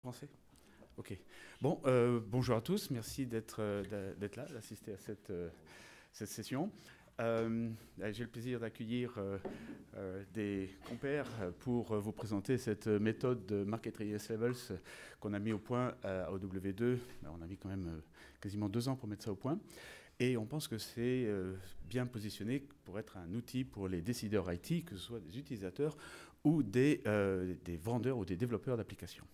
Français. Ok. Bon, bonjour à tous. Merci d'être là, d'assister à cette session. J'ai le plaisir d'accueillir des compères pour vous présenter cette méthode de Market Readiness Levels qu'on a mis au point à OW2. On a mis quand même quasiment 2 ans pour mettre ça au point. Et on pense que c'est bien positionné pour être un outil pour les décideurs IT, que ce soit des utilisateurs ou des vendeurs ou des développeurs d'applications.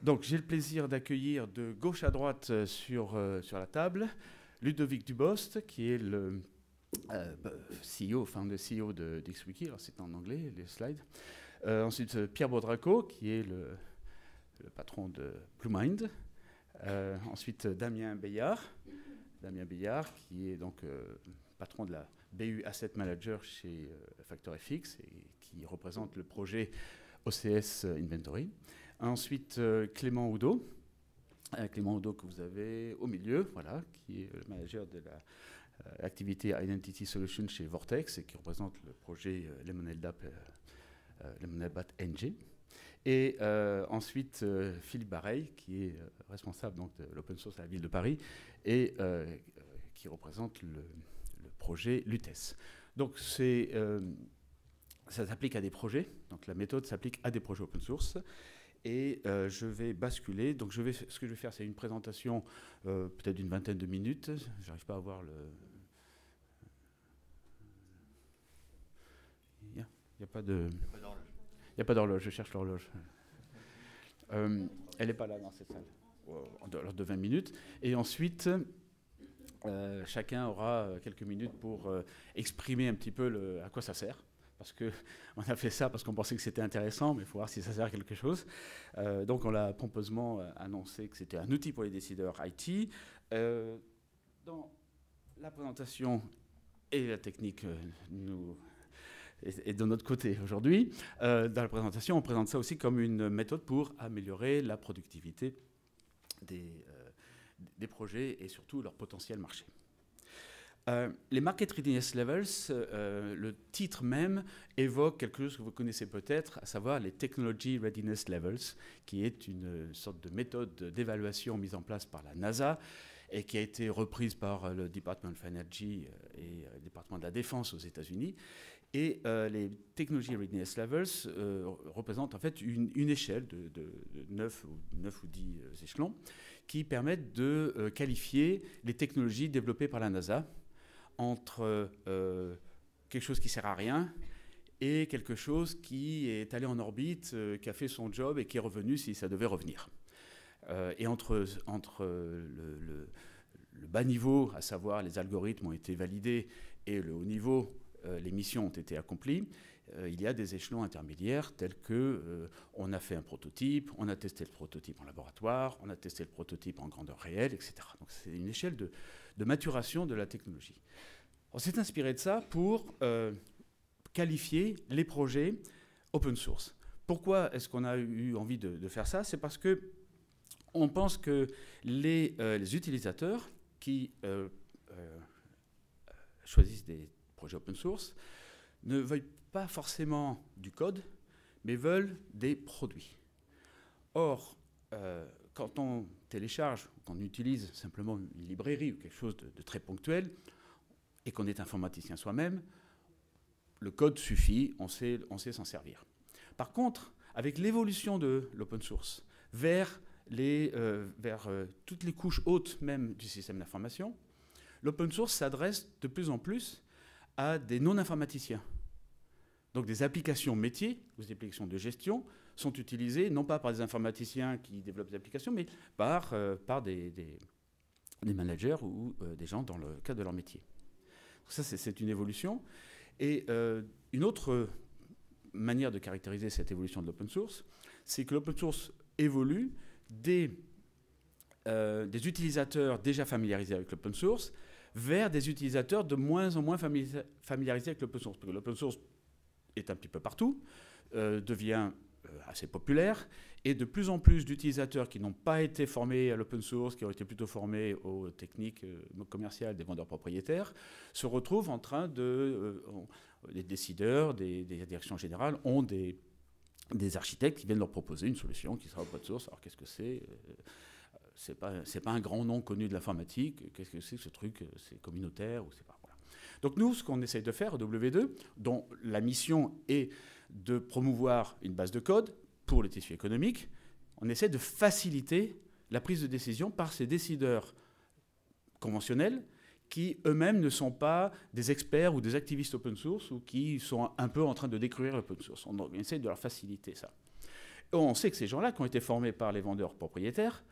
Donc j'ai le plaisir d'accueillir de gauche à droite sur la table Ludovic Dubost, qui est le CEO, founder CEO d'XWiki. Alors c'est en anglais, les slides. Ensuite Pierre Baudraco, qui est le patron de BlueMind. Ensuite Damien Beillard, qui est donc patron de la BU Asset Manager chez FactorFX et qui représente le projet OCS Inventory. Ensuite, Clément Oudot. Clément Oudot que vous avez au milieu, voilà, qui est le manager de l'activité Identity Solution chez Vortex et qui représente le projet Lemonade Bat NG. Et ensuite, Philippe Bareil, qui est responsable donc, de l'open source à la ville de Paris et qui représente le projet Lutes. Donc, ça s'applique à des projets. Donc, la méthode s'applique à des projets open source. Et je vais basculer. Donc, ce que je vais faire, c'est une présentation peut-être d'une vingtaine de minutes. Je n'arrive pas à voir le... Il n'y a pas de... Il n'y a pas d'horloge, je cherche l'horloge. Elle n'est pas là dans cette salle, lors de 20 minutes. Et ensuite, chacun aura quelques minutes pour exprimer un petit peu à quoi ça sert. Parce qu'on a fait ça parce qu'on pensait que c'était intéressant, mais il faut voir si ça sert à quelque chose. Donc on l'a pompeusement annoncé que c'était un outil pour les décideurs IT. Dans la présentation et la technique est de notre côté aujourd'hui. Dans la présentation, on présente ça aussi comme une méthode pour améliorer la productivité des projets et surtout leur potentiel marché. Les Market Readiness Levels, le titre même évoque quelque chose que vous connaissez peut-être, à savoir les Technology Readiness Levels, qui est une sorte de méthode d'évaluation mise en place par la NASA et qui a été reprise par le Department of Energy et le département de la Défense aux États-Unis. Et les Technology Readiness Levels représentent en fait une échelle de 9 ou 10 échelons qui permettent de qualifier les technologies développées par la NASA entre quelque chose qui ne sert à rien et quelque chose qui est allé en orbite, qui a fait son job et qui est revenu si ça devait revenir. Et entre le bas niveau, à savoir les algorithmes ont été validés, et le haut niveau, les missions ont été accomplies, il y a des échelons intermédiaires tels que on a fait un prototype, on a testé le prototype en laboratoire, on a testé le prototype en grandeur réelle, etc. Donc c'est une échelle de maturation de la technologie. On s'est inspiré de ça pour qualifier les projets open source. Pourquoi est-ce qu'on a eu envie de faire ça? C'est parce que on pense que les utilisateurs qui choisissent des projets open source ne veulent pas forcément du code, mais veulent des produits. Or, quand on télécharge, qu'on utilise simplement une librairie ou quelque chose de très ponctuel, et qu'on est informaticien soi-même, le code suffit, on sait s'en servir. Par contre, avec l'évolution de l'open source vers toutes les couches hautes même du système d'information, l'open source s'adresse de plus en plus à des non-informaticiens. Donc des applications métiers, des applications de gestion, sont utilisées non pas par des informaticiens qui développent des applications, mais par des managers ou des gens dans le cadre de leur métier. Ça, c'est une évolution. Et une autre manière de caractériser cette évolution de l'open source, c'est que l'open source évolue des utilisateurs déjà familiarisés avec l'open source vers des utilisateurs de moins en moins familiarisés avec l'open source. Parce que l'open source est un petit peu partout, devient assez populaire, et de plus en plus d'utilisateurs qui n'ont pas été formés à l'open source, qui ont été plutôt formés aux techniques commerciales des vendeurs propriétaires, se retrouvent en train les décideurs, des directions générales ont des des architectes qui viennent leur proposer une solution qui sera open source. Alors qu'est-ce que c'est? C'est pas un grand nom connu de l'informatique. Qu'est-ce que c'est que ce truc? C'est communautaire ou c'est pas, voilà. Donc nous, ce qu'on essaye de faire au W2, dont la mission est de promouvoir une base de code pour le tissu économique, on essaie de faciliter la prise de décision par ces décideurs conventionnels qui eux-mêmes ne sont pas des experts ou des activistes open source ou qui sont un peu en train de découvrir l'open source. On essaie de leur faciliter ça. Et on sait que ces gens-là, qui ont été formés par les vendeurs propriétaires,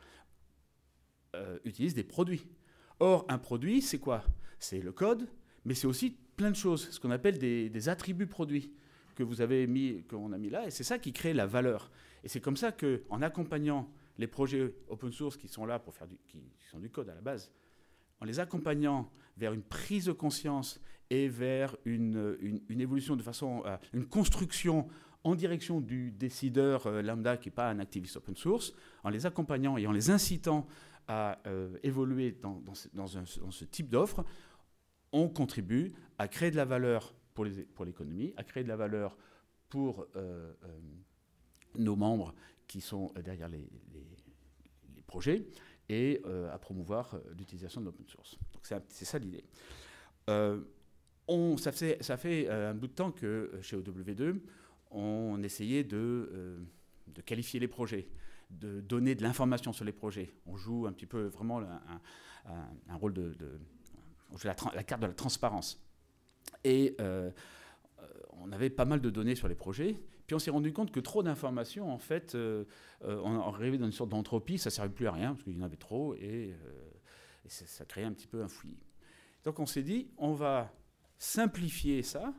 utilisent des produits. Or, un produit, c'est quoi? C'est le code, mais c'est aussi plein de choses, ce qu'on appelle des attributs produits qu'on a mis là, et c'est ça qui crée la valeur. Et c'est comme ça qu'en accompagnant les projets open source qui sont là pour faire qui sont du code à la base, en les accompagnant vers une prise de conscience et vers une évolution de façon à une construction en direction du décideur lambda qui n'est pas un activiste open source, en les accompagnant et en les incitant à évoluer dans ce type d'offre, on contribue à créer de la valeur pour l'économie, à créer de la valeur pour nos membres qui sont derrière les projets et à promouvoir l'utilisation de l'open source. Donc c'est ça l'idée. Ça fait un bout de temps que chez OW2, on essayait de qualifier les projets, de donner de l'information sur les projets. On joue un petit peu vraiment un rôle on joue la carte de la transparence. Et on avait pas mal de données sur les projets. Puis on s'est rendu compte que trop d'informations, en fait, on arrivait dans une sorte d'entropie, ça ne servait plus à rien, parce qu'il y en avait trop, et ça créait un petit peu un fouillis. Donc on s'est dit, on va simplifier ça,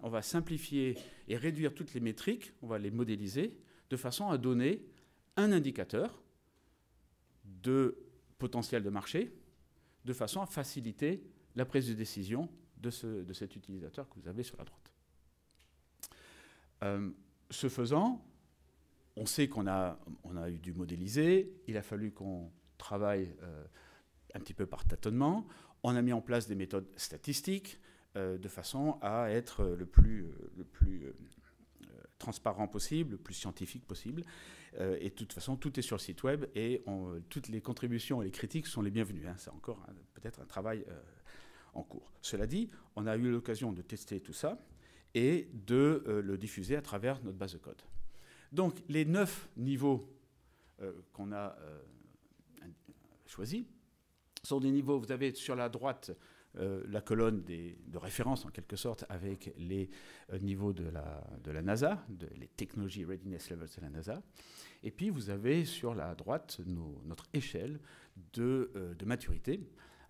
on va simplifier et réduire toutes les métriques, on va les modéliser, de façon à donner un indicateur de potentiel de marché, de façon à faciliter la prise de décision de cet utilisateur que vous avez sur la droite. Ce faisant, on sait qu'on a eu dû modéliser, il a fallu qu'on travaille un petit peu par tâtonnement, on a mis en place des méthodes statistiques de façon à être le plus transparent possible, le plus scientifique possible. Et de toute façon, tout est sur le site web et toutes les contributions et les critiques sont les bienvenues. Hein. C'est encore peut-être un travail en cours. Cela dit, on a eu l'occasion de tester tout ça et de le diffuser à travers notre base de code. Donc, les 9 niveaux qu'on a choisis sont des niveaux, vous avez sur la droite la colonne de référence, en quelque sorte, avec les niveaux de la NASA, les Technology Readiness Levels de la NASA. Et puis, vous avez sur la droite notre échelle de maturité,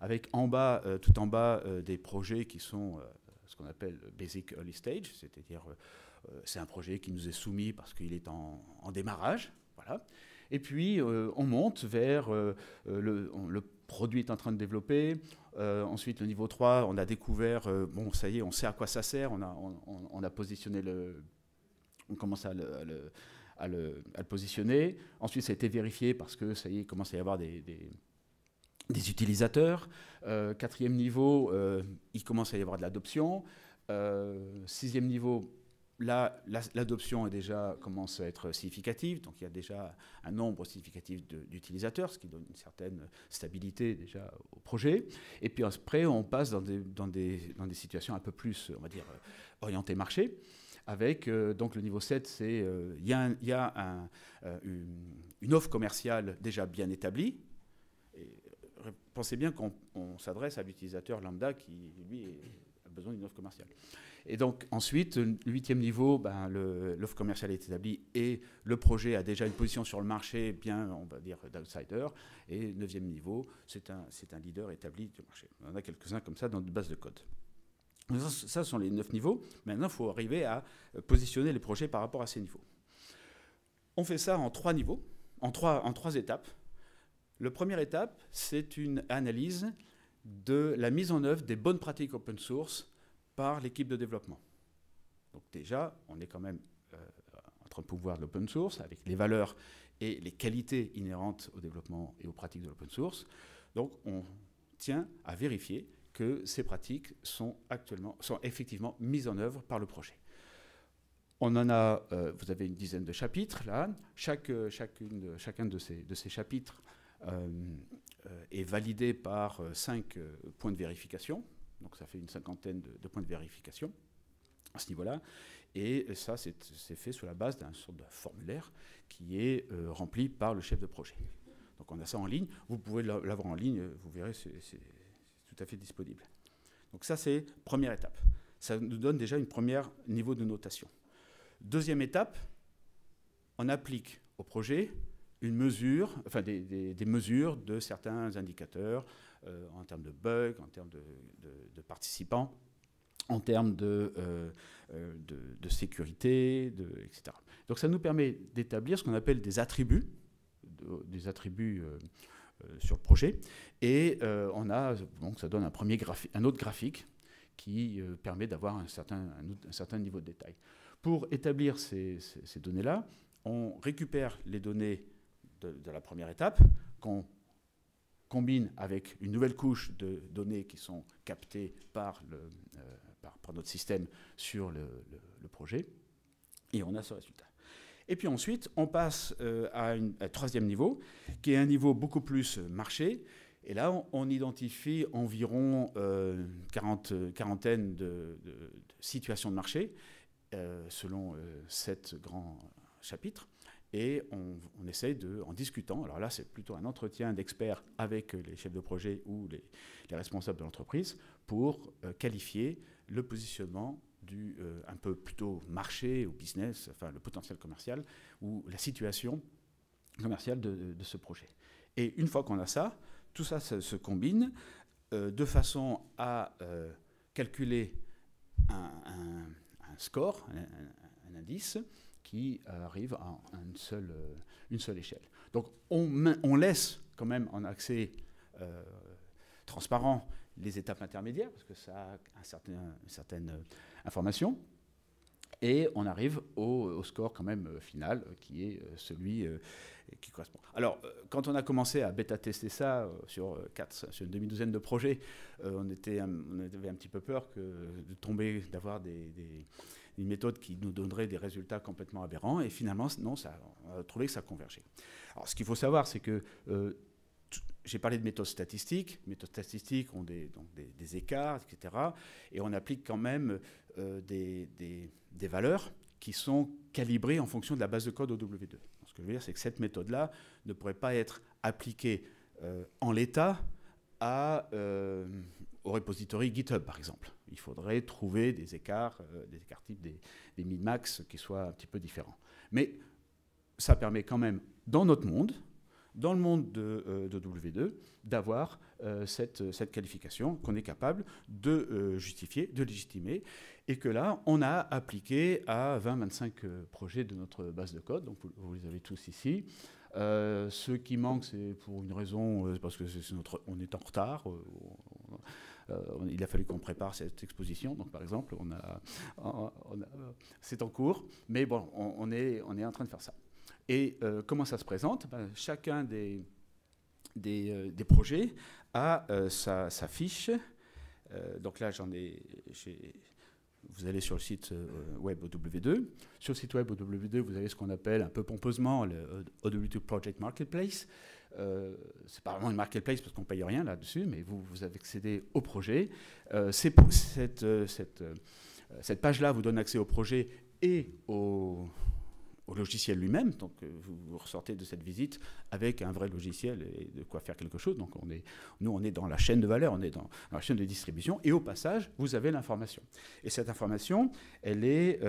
avec tout en bas des projets qui sont ce qu'on appelle Basic Early Stage, c'est-à-dire c'est un projet qui nous est soumis parce qu'il est en démarrage. Voilà. Et puis, on monte vers le produit est en train de développer. Ensuite, le niveau 3, on a découvert, bon, ça y est, on sait à quoi ça sert. On a positionné on commence à le positionner. Ensuite, ça a été vérifié parce que ça y est, il commence à y avoir des utilisateurs. 4e niveau, il commence à y avoir de l'adoption. 6e niveau, là, l'adoption commence à être significative, donc il y a déjà un nombre significatif d'utilisateurs, ce qui donne une certaine stabilité déjà au projet. Et puis après, on passe dans des situations un peu plus, on va dire, orientées marché, avec donc le niveau 7, c'est il y a une offre commerciale déjà bien établie. Et pensez bien qu'on s'adresse à l'utilisateur lambda qui, lui, a besoin d'une offre commerciale. Et donc ensuite, le 8e niveau, l'offre commerciale est établie et le projet a déjà une position sur le marché, bien, on va dire, d'outsider. Et 9e niveau, c'est un leader établi du marché. On en a quelques-uns comme ça dans une base de code. Ça sont les 9 niveaux. Maintenant, il faut arriver à positionner les projets par rapport à ces niveaux. On fait ça en 3 niveaux, en trois étapes. La première étape, c'est une analyse de la mise en œuvre des bonnes pratiques open source par l'équipe de développement. Donc déjà, on est quand même en train de pouvoir de l'open source avec les valeurs et les qualités inhérentes au développement et aux pratiques de l'open source. Donc on tient à vérifier que ces pratiques sont effectivement mises en œuvre par le projet. On en a, vous avez une dizaine de chapitres là. Chacun de ces chapitres est validé par 5 points de vérification. Donc ça fait une cinquantaine de points de vérification à ce niveau-là. Et ça, c'est fait sur la base d'un sorte de formulaire qui est rempli par le chef de projet. Donc on a ça en ligne. Vous pouvez l'avoir en ligne, vous verrez, c'est tout à fait disponible. Donc ça, c'est première étape. Ça nous donne déjà un premier niveau de notation. Deuxième étape, on applique au projet une mesure, enfin des mesures de certains indicateurs en termes de bugs, en termes de participants, en termes de sécurité, etc. Donc ça nous permet d'établir ce qu'on appelle des attributs sur le projet. Et donc ça donne un autre graphique qui permet d'avoir un certain niveau de détail. Pour établir ces données-là, on récupère les données de la première étape, qu'on combine avec une nouvelle couche de données qui sont captées par notre système sur le projet, et on a ce résultat. Et puis ensuite, on passe à un troisième niveau, qui est un niveau beaucoup plus marché. Et là, on identifie environ quarantaine de situations de marché, selon 7 grands chapitres. Et on essaye en discutant, alors là c'est plutôt un entretien d'experts avec les chefs de projet ou les responsables de l'entreprise pour qualifier le positionnement un peu plutôt marché ou business, enfin le potentiel commercial ou la situation commerciale de ce projet. Et une fois qu'on a ça, tout ça se combine de façon à calculer un score, un indice, qui arrive à une seule échelle. Donc on laisse quand même en accès transparent les étapes intermédiaires, parce que ça a une certaine information, et on arrive au score quand même final, qui est celui qui correspond. Alors, quand on a commencé à bêta-tester ça sur une demi-douzaine de projets, on avait un petit peu peur d'avoir une méthode qui nous donnerait des résultats complètement aberrants, et finalement, non, on a trouvé que ça convergeait. Alors, ce qu'il faut savoir, c'est que j'ai parlé de méthodes statistiques. Les méthodes statistiques ont des écarts, etc. Et on applique quand même des valeurs qui sont calibrées en fonction de la base de code OW2. Donc, ce que je veux dire, c'est que cette méthode-là ne pourrait pas être appliquée en l'état au repository GitHub, par exemple. Il faudrait trouver des écarts types des min-max qui soient un petit peu différents. Mais ça permet quand même, dans notre monde, dans le monde de W2, d'avoir cette qualification qu'on est capable de justifier, de légitimer, et que là, on a appliqué à 20-25 projets de notre base de code. Donc, vous les avez tous ici. Ce qui manque, c'est pour une raison, parce que on est en retard. Il a fallu qu'on prépare cette exposition. Donc, par exemple, c'est en cours. Mais bon, on est en train de faire ça. Et comment ça se présente ? Chacun des projets a sa fiche. Donc là, vous allez sur le site web OW2. Sur le site web OW2, vous avez ce qu'on appelle un peu pompeusement le OW2 Project Marketplace. C'est pas vraiment une marketplace parce qu'on ne paye rien là-dessus, mais vous avez accédé au projet. Cette page-là vous donne accès au projet et au logiciel lui-même. Donc vous ressortez de cette visite avec un vrai logiciel et de quoi faire quelque chose. Donc nous on est dans la chaîne de valeur, on est dans la chaîne de distribution, et au passage vous avez l'information. Et cette information, elle est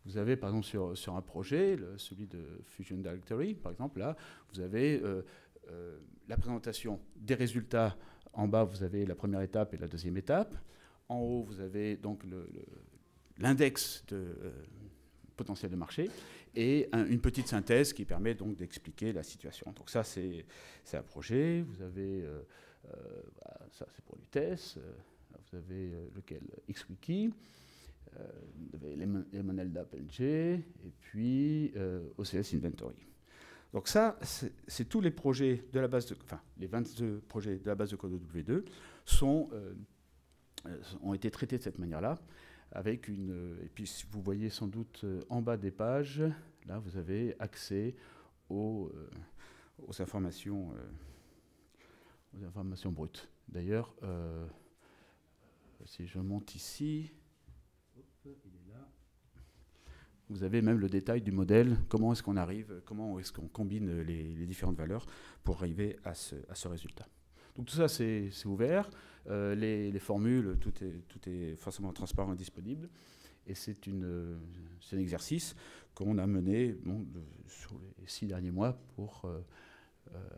vous avez par exemple sur un projet, celui de Fusion Directory par exemple, là vous avez la présentation des résultats. En bas vous avez la première étape et la deuxième étape. En haut vous avez donc l'index de potentiel de marché, et une petite synthèse qui permet donc d'expliquer la situation. Donc ça, c'est un projet. Vous avez, ça c'est pour l'UTES, vous avez lequel XWiki, vous avez Lemonelda PLG, et puis OCS Inventory. Donc ça, c'est tous les projets de la base de, enfin, les 22 projets de la base de code W2 ont été traités de cette manière-là. avec et puis vous voyez sans doute en bas des pages, là vous avez accès aux informations brutes. D'ailleurs, si je monte ici, il est là. Vous avez même le détail du modèle, comment est-ce qu'on arrive, comment est-ce qu'on combine les différentes valeurs pour arriver à ce résultat. Donc tout ça, c'est ouvert. Les formules, tout est forcément transparent et disponible. Et c'est un exercice qu'on a mené sur les 6 derniers mois pour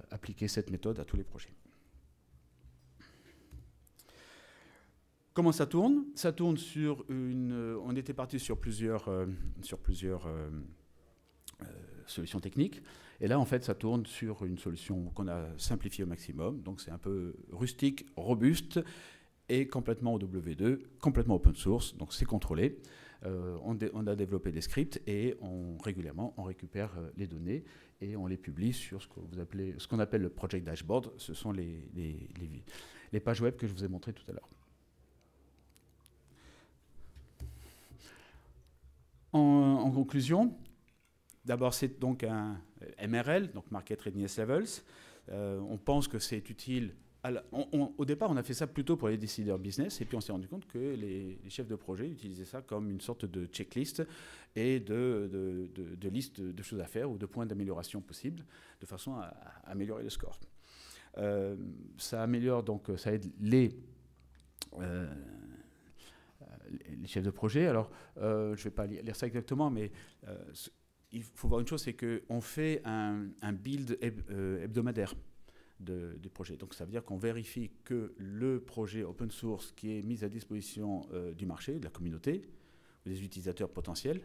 appliquer cette méthode à tous les projets. Comment ça tourne? Ça tourne sur on était parti sur plusieurs solutions techniques. Et là, en fait, ça tourne sur une solution qu'on a simplifiée au maximum. Donc, c'est un peu rustique, robuste et complètement OW2, complètement open source. Donc, c'est contrôlé. On a développé des scripts et régulièrement, on récupère les données et on les publie sur ce qu'on appelle le project dashboard. Ce sont les pages web que je vous ai montrées tout à l'heure. En conclusion, d'abord, c'est donc un MRL, donc Market Readiness Levels. On pense que c'est utile. Au départ, on a fait ça plutôt pour les décideurs business, et puis on s'est rendu compte que les chefs de projet utilisaient ça comme une sorte de checklist et de liste de choses à faire ou de points d'amélioration possibles, de façon à améliorer le score. Ça améliore, donc ça aide les chefs de projet. Alors, je ne vais pas lire ça exactement, mais il faut voir une chose, c'est qu'on fait un build hebdomadaire du projet. Donc, ça veut dire qu'on vérifie que le projet open source qui est mis à disposition du marché, de la communauté, ou des utilisateurs potentiels,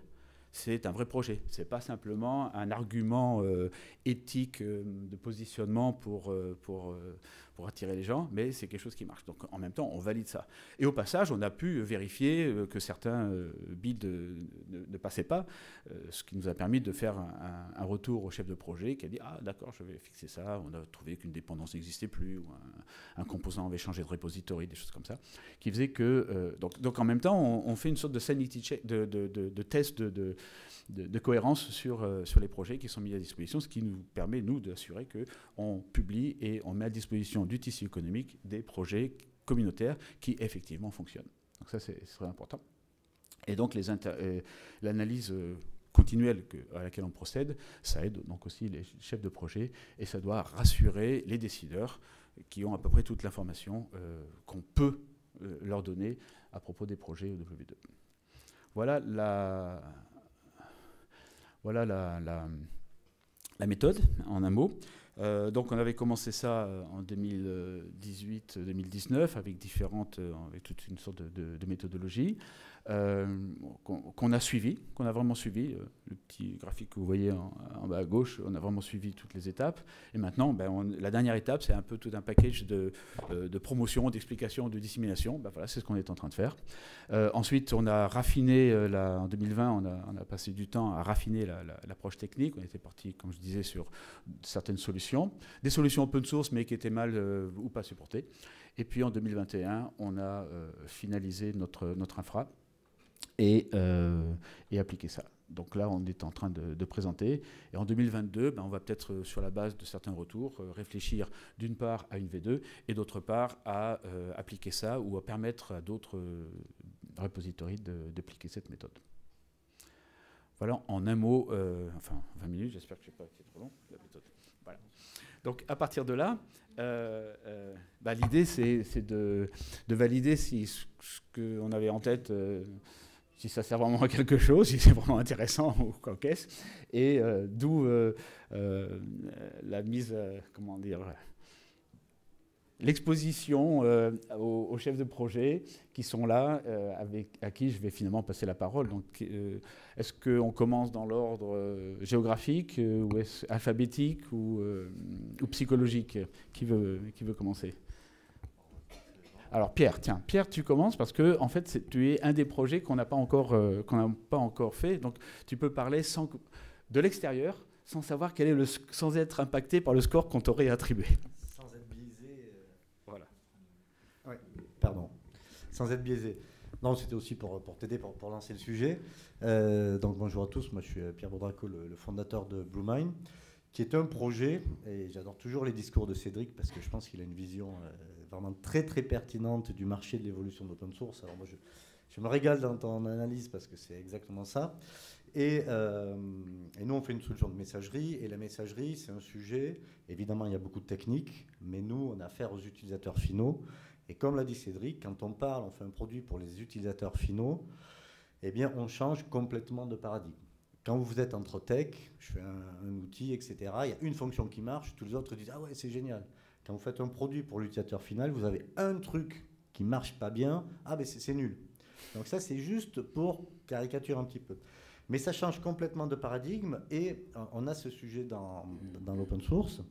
c'est un vrai projet. Ce n'est pas simplement un argument éthique de positionnement pour attirer les gens, mais c'est quelque chose qui marche. Donc en même temps, on valide ça. Et au passage, on a pu vérifier que certains builds ne passaient pas, ce qui nous a permis de faire un retour au chef de projet qui a dit « Ah d'accord, je vais fixer ça, on a trouvé qu'une dépendance n'existait plus, ou un composant avait changé de repository, des choses comme ça », qui faisait que... donc en même temps, on fait une sorte de sanity check, de test de cohérence sur les projets qui sont mis à disposition, ce qui nous permet, nous, d'assurer qu'on publie et on met à disposition du tissu économique des projets communautaires qui, effectivement, fonctionnent. Donc ça, c'est très important. Et donc, l'analyse continuelle à laquelle on procède, ça aide donc aussi les chefs de projet et ça doit rassurer les décideurs qui ont à peu près toute l'information qu'on peut leur donner à propos des projets OW2. Voilà la méthode, en un mot. Donc on avait commencé ça en 2018-2019 avec toute une sorte de méthodologie qu'on a suivi, qu'on a vraiment suivi. Le petit graphique que vous voyez en bas à gauche, on a vraiment suivi toutes les étapes. Et maintenant, la dernière étape, c'est un peu tout un package de promotion, d'explication, de dissémination. Voilà, c'est ce qu'on est en train de faire. Ensuite, on a raffiné, en 2020, on a passé du temps à raffiner l'approche technique. On était parti, comme je disais, sur certaines solutions. Des solutions open source, mais qui étaient mal ou pas supportées. Et puis en 2021, on a finalisé notre infra et appliqué ça. Donc là, on est en train de présenter. Et en 2022, on va peut-être, sur la base de certains retours, réfléchir d'une part à une V2 et d'autre part à appliquer ça ou à permettre à d'autres repositories d'appliquer cette méthode. Voilà, en un mot, 20 minutes, j'espère que je n'ai pas été trop long, la méthode. Voilà. Donc à partir de là, l'idée c'est de valider si ce qu'on avait en tête, si ça sert vraiment à quelque chose, si c'est vraiment intéressant ou quoi qu'est-ce, et d'où la mise, comment dire, l'exposition aux chefs de projet qui sont là, à qui je vais finalement passer la parole. Donc, est-ce qu'on commence dans l'ordre géographique, ou alphabétique, ou psychologique? Qui veut commencer? Alors Pierre, tiens, Pierre, tu commences parce que en fait, tu es un des projets qu'on n'a pas encore fait. Donc, tu peux parler de l'extérieur, sans savoir sans être impacté par le score qu'on t'aurait attribué. Pardon, sans être biaisé. Non, c'était aussi pour t'aider, pour lancer le sujet. Donc bonjour à tous, moi je suis Pierre Baudraco, le fondateur de BlueMind, qui est un projet, et j'adore toujours les discours de Cédric parce que je pense qu'il a une vision vraiment très très pertinente du marché de l'évolution de l'open source. Alors moi je me régale dans ton analyse parce que c'est exactement ça. Et nous, on fait une solution de messagerie. Et la messagerie, c'est un sujet, évidemment, il y a beaucoup de techniques, mais nous, on a affaire aux utilisateurs finaux. Et comme l'a dit Cédric, quand on parle, on fait un produit pour les utilisateurs finaux, eh bien, on change complètement de paradigme. Quand vous êtes entre tech, je fais un outil, etc., il y a une fonction qui marche, tous les autres disent « Ah ouais, c'est génial ». Quand vous faites un produit pour l'utilisateur final, vous avez un truc qui ne marche pas bien, ah ben c'est nul. Donc ça, c'est juste pour caricaturer un petit peu. Mais ça change complètement de paradigme et on a ce sujet dans l'open source.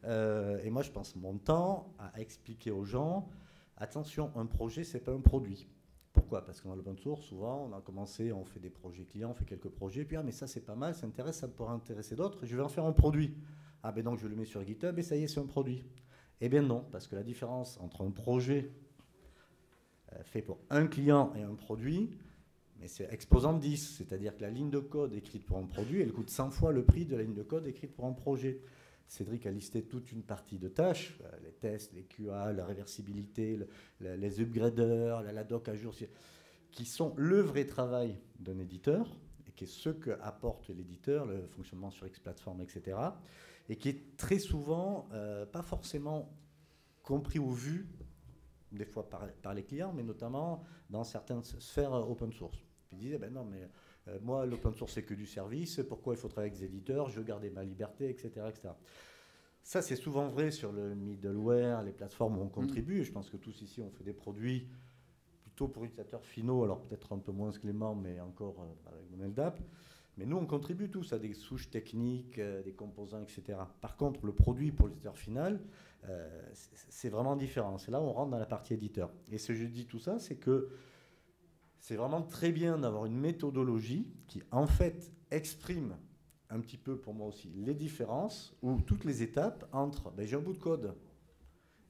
Et moi, je passe mon temps à expliquer aux gens, attention, un projet, c'est pas un produit. Pourquoi? Parce que dans l'open source, souvent, on a commencé, on fait des projets clients, on fait quelques projets, puis ah mais ça c'est pas mal, ça intéresse, ça pourrait intéresser d'autres, je vais en faire un produit. Ah ben donc je le mets sur GitHub et ça y est, c'est un produit. Eh bien non, parce que la différence entre un projet fait pour un client et un produit, mais c'est exposant 10, c'est-à-dire que la ligne de code écrite pour un produit, elle coûte 100 fois le prix de la ligne de code écrite pour un projet. Cédric a listé toute une partie de tâches, les tests, les QA, la réversibilité, les upgraders, la doc à jour, qui sont le vrai travail d'un éditeur, et qui est ce que apporte l'éditeur, le fonctionnement sur X plateforme, etc., et qui est très souvent pas forcément compris ou vu, des fois par les clients, mais notamment dans certaines sphères open source. Ils disaient, ben non, mais moi, l'open source, c'est que du service, pourquoi il faut travailler avec des éditeurs, je veux garder ma liberté, etc. etc. Ça, c'est souvent vrai sur le middleware, les plateformes où on contribue. Je pense que tous ici, on fait des produits plutôt pour utilisateurs finaux, alors peut-être un peu moins Clément, mais encore avec mon LDAP. Mais nous, on contribue tous à des souches techniques, des composants, etc. Par contre, le produit pour l'utilisateur final, c'est vraiment différent. C'est là où on rentre dans la partie éditeur. Et ce que je dis tout ça, c'est que c'est vraiment très bien d'avoir une méthodologie qui, en fait, exprime un petit peu, pour moi aussi, les différences ou toutes les étapes entre j'ai un bout de code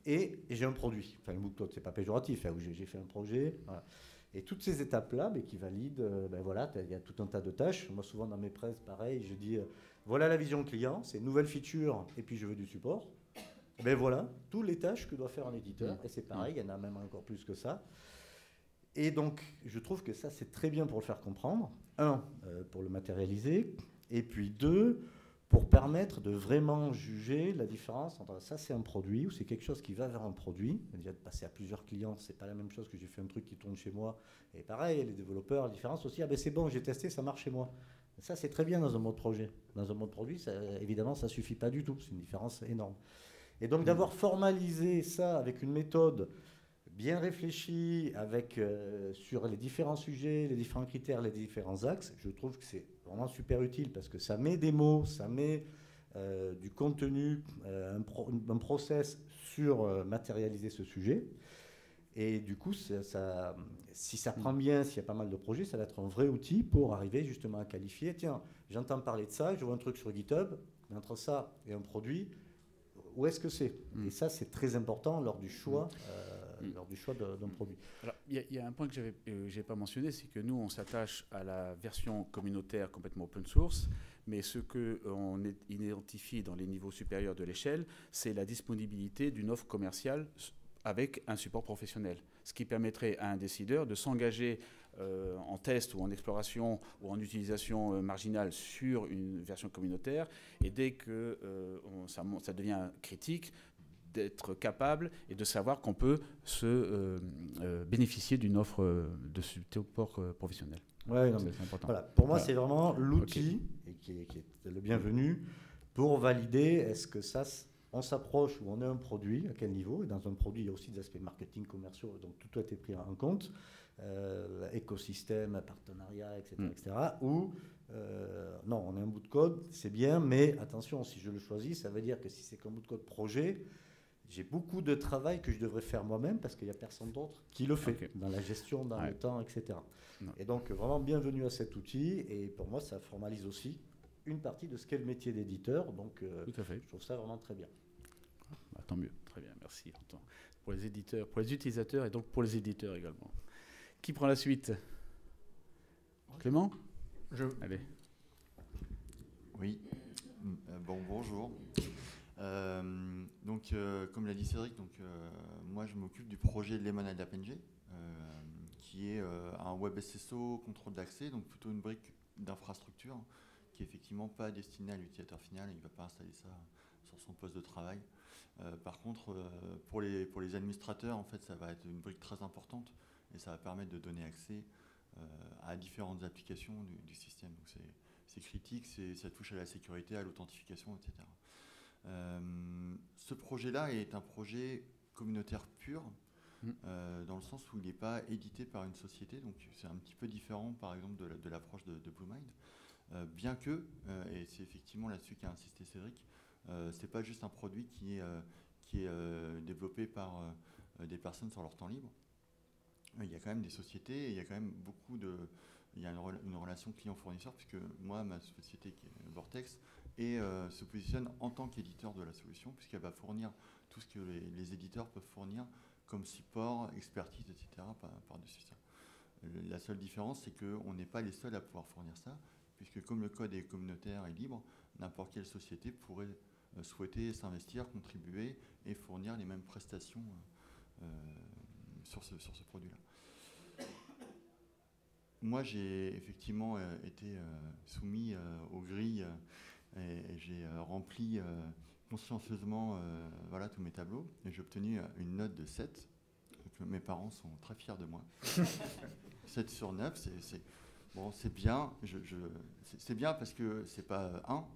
et j'ai un produit. Enfin, le bout de code, c'est pas péjoratif, où j'ai fait un projet. Voilà. Et toutes ces étapes-là, qui valident, voilà, il y a tout un tas de tâches. Moi, souvent, dans mes presses, pareil, je dis, voilà la vision client, c'est une nouvelle feature, et puis je veux du support. Voilà, toutes les tâches que doit faire un éditeur. Et c'est pareil, il y en a même encore plus que ça. Et donc, je trouve que ça, c'est très bien pour le faire comprendre. Un, pour le matérialiser. Et puis deux, pour permettre de vraiment juger la différence entre ça, c'est un produit ou c'est quelque chose qui va vers un produit. Déjà, de passer à plusieurs clients, c'est pas la même chose que j'ai fait un truc qui tourne chez moi. Et pareil, les développeurs, la différence aussi, c'est bon, j'ai testé, ça marche chez moi. Ça, c'est très bien dans un mode projet. Dans un mode produit, ça, évidemment, ça suffit pas du tout. C'est une différence énorme. Et donc, d'avoir formalisé ça avec une méthode bien réfléchi avec, sur les différents sujets, les différents critères, les différents axes, je trouve que c'est vraiment super utile parce que ça met des mots, ça met du contenu, un process sur matérialiser ce sujet. Et du coup, si ça prend bien, s'il y a pas mal de projets, ça va être un vrai outil pour arriver justement à qualifier. Tiens, j'entends parler de ça, je vois un truc sur GitHub, mais entre ça et un produit, où est-ce que c'est? Et ça, c'est très important lors du choix. Lors du choix d'un produit. Alors, il y a un point que je n'ai pas mentionné, c'est que nous, on s'attache à la version communautaire complètement open source, mais ce qu'on identifie dans les niveaux supérieurs de l'échelle, c'est la disponibilité d'une offre commerciale avec un support professionnel, ce qui permettrait à un décideur de s'engager en test ou en exploration ou en utilisation marginale sur une version communautaire, et dès que ça devient critique, d'être capable et de savoir qu'on peut se bénéficier d'une offre de support professionnel. Ouais, c'est important. Voilà. Pour moi, c'est vraiment l'outil qui est le bienvenu pour valider est-ce que ça, on s'approche ou on est un produit, à quel niveau. Et dans un produit, il y a aussi des aspects marketing, commerciaux, donc tout a été pris en compte. Écosystème, partenariat, etc. etc. Ou non, on a un bout de code, c'est bien, mais attention, si je le choisis, ça veut dire que si c'est qu'un bout de code projet, j'ai beaucoup de travail que je devrais faire moi-même parce qu'il n'y a personne d'autre qui le fait dans la gestion, dans le temps, etc. Non. Et donc, vraiment bienvenue à cet outil. Et pour moi, ça formalise aussi une partie de ce qu'est le métier d'éditeur. Donc, tout à fait. Je trouve ça vraiment très bien. Bah, tant mieux. Très bien. Merci. Pour les éditeurs, pour les utilisateurs et donc pour les éditeurs également. Qui prend la suite? Clément? Allez. Oui. Bonjour. Comme l'a dit Cédric, moi je m'occupe du projet Lemonade App NG, qui est un web SSO contrôle d'accès, donc plutôt une brique d'infrastructure qui est effectivement pas destinée à l'utilisateur final. Il ne va pas installer ça sur son poste de travail. Par contre, pour les administrateurs, en fait, ça va être une brique très importante et ça va permettre de donner accès à différentes applications du système. Donc c'est critique, ça touche à la sécurité, à l'authentification, etc. Ce projet-là est un projet communautaire pur, dans le sens où il n'est pas édité par une société, donc c'est un petit peu différent par exemple de l'approche de Bluemind, bien que, et c'est effectivement là-dessus qu'a insisté Cédric, c'est pas juste un produit qui est développé par des personnes sur leur temps libre. Il y a quand même des sociétés et il y a quand même il y a une relation client-fournisseur, puisque moi, ma société qui est Vortex se positionne en tant qu'éditeur de la solution, puisqu'elle va fournir tout ce que les éditeurs peuvent fournir comme support, expertise, etc. par-dessus ça. La seule différence, c'est qu'on n'est pas les seuls à pouvoir fournir ça, puisque comme le code est communautaire et libre, n'importe quelle société pourrait souhaiter s'investir, contribuer et fournir les mêmes prestations sur ce produit-là. Moi, j'ai effectivement été soumis aux grilles et j'ai rempli consciencieusement tous mes tableaux et j'ai obtenu une note de 7. Donc, mes parents sont très fiers de moi. 7 sur 9, c'est bien. C'est bien parce que c'est pas 1.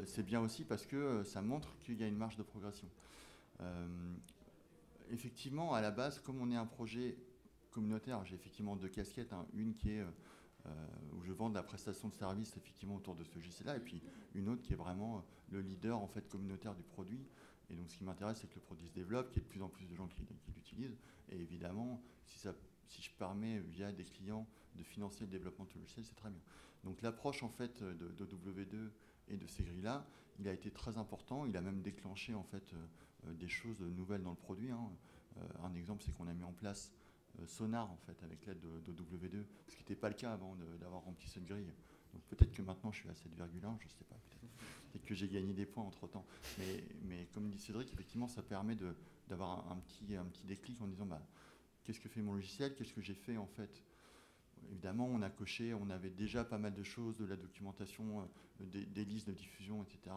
C'est bien aussi parce que ça montre qu'il y a une marge de progression. Effectivement, à la base, comme on est un projet communautaire, j'ai effectivement 2 casquettes. Une qui est où je vends de la prestation de service effectivement autour de ce logiciel-là, et puis une autre qui est vraiment le leader en fait communautaire du produit. Et donc, ce qui m'intéresse, c'est que le produit se développe, qu'il y ait de plus en plus de gens qui l'utilisent. Et évidemment, si je permets via des clients de financer le développement de ce logiciel, c'est très bien. Donc, l'approche en fait de W2 et de ces grilles-là, il a été très important. Il a même déclenché en fait des choses nouvelles dans le produit. Un exemple, c'est qu'on a mis en place Sonar en fait avec l'aide de W2, ce qui n'était pas le cas avant d'avoir rempli cette grille. Donc peut-être que maintenant je suis à 7,1, je ne sais pas, peut-être que j'ai gagné des points entre temps. Mais comme dit Cédric, effectivement ça permet d'avoir un petit déclic en disant qu'est-ce que fait mon logiciel, qu'est-ce que j'ai fait en fait. Évidemment on a coché, on avait déjà pas mal de choses, de la documentation, des listes de diffusion, etc.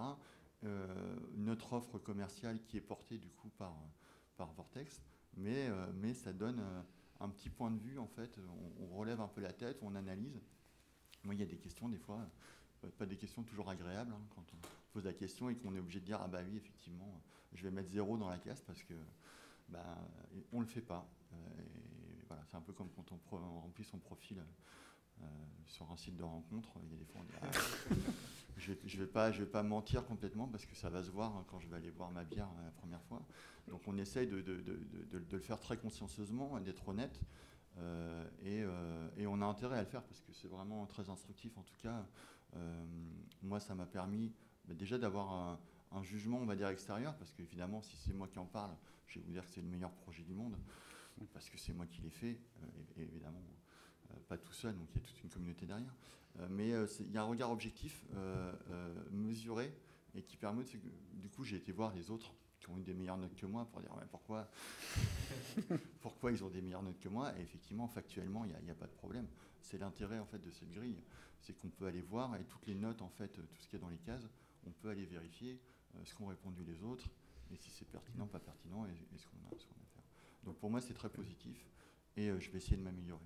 Notre offre commerciale qui est portée du coup par Vortex, mais ça donne un petit point de vue, en fait, on relève un peu la tête, on analyse. Moi, il y a des questions, des fois, pas des questions toujours agréables, quand on pose la question et qu'on est obligé de dire, oui, effectivement, je vais mettre 0 dans la case parce que on ne le fait pas. Et voilà, c'est un peu comme quand on remplit son profil sur un site de rencontre, il y a des fois, on dit, je vais pas mentir complètement parce que ça va se voir quand je vais aller boire ma bière la première fois. Donc on essaye de le faire très consciencieusement, d'être honnête, et on a intérêt à le faire parce que c'est vraiment très instructif. En tout cas, moi ça m'a permis déjà d'avoir un jugement, on va dire, extérieur, parce qu'évidemment si c'est moi qui en parle, je vais vous dire que c'est le meilleur projet du monde, parce que c'est moi qui l'ai fait, et évidemment pas tout seul, donc il y a toute une communauté derrière. Mais il y a un regard objectif, mesuré, et qui permet du coup j'ai été voir les autres qui ont eu des meilleures notes que moi pour dire pourquoi ils ont des meilleures notes que moi, et effectivement factuellement il n'y a pas de problème. C'est l'intérêt en fait de cette grille, c'est qu'on peut aller voir et toutes les notes en fait, tout ce qu'il y a dans les cases, on peut aller vérifier ce qu'ont répondu les autres et si c'est pertinent, pas pertinent, et ce qu'on a à faire. Donc pour moi c'est très positif et je vais essayer de m'améliorer.